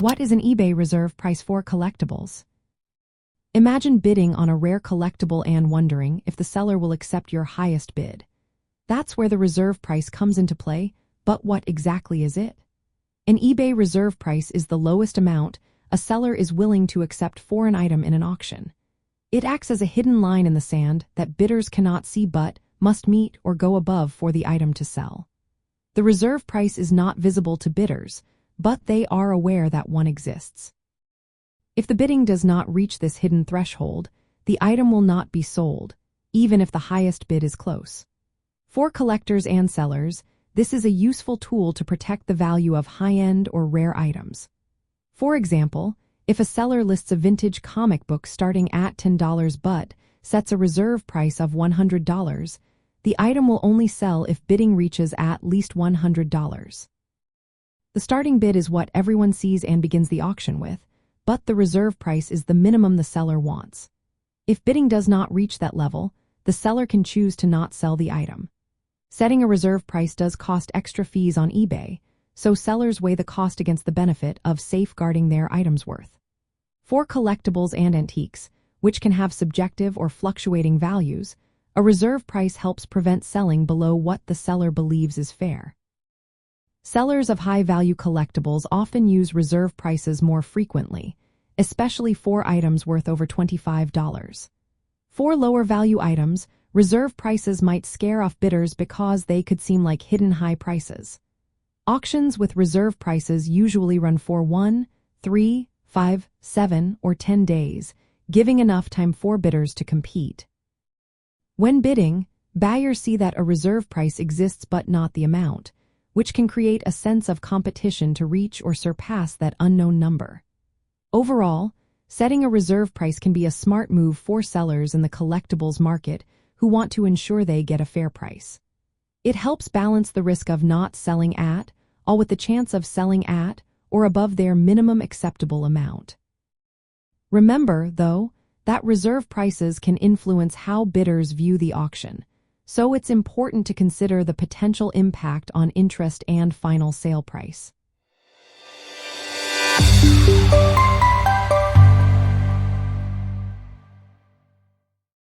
What is an eBay reserve price for collectibles? Imagine bidding on a rare collectible and wondering if the seller will accept your highest bid. That's where the reserve price comes into play, but what exactly is it? An eBay reserve price is the lowest amount a seller is willing to accept for an item in an auction. It acts as a hidden line in the sand that bidders cannot see but must meet or go above for the item to sell. The reserve price is not visible to bidders, but they are aware that one exists. If the bidding does not reach this hidden threshold, the item will not be sold, even if the highest bid is close. For collectors and sellers, this is a useful tool to protect the value of high-end or rare items. For example, if a seller lists a vintage comic book starting at $10 but sets a reserve price of $100, the item will only sell if bidding reaches at least $100. The starting bid is what everyone sees and begins the auction with, but the reserve price is the minimum the seller wants. If bidding does not reach that level, the seller can choose to not sell the item. Setting a reserve price does cost extra fees on eBay, so sellers weigh the cost against the benefit of safeguarding their item's worth. For collectibles and antiques, which can have subjective or fluctuating values, a reserve price helps prevent selling below what the seller believes is fair. Sellers of high-value collectibles often use reserve prices more frequently, especially for items worth over $25. For lower-value items, reserve prices might scare off bidders because they could seem like hidden high prices. Auctions with reserve prices usually run for 1, 3, 5, 7, or 10 days, giving enough time for bidders to compete. When bidding, buyers see that a reserve price exists but not the amount, which can create a sense of competition to reach or surpass that unknown number. Overall, setting a reserve price can be a smart move for sellers in the collectibles market who want to ensure they get a fair price. It helps balance the risk of not selling at, all with the chance of selling at or above their minimum acceptable amount. Remember, though, that reserve prices can influence how bidders view the auction, so it's important to consider the potential impact on interest and final sale price.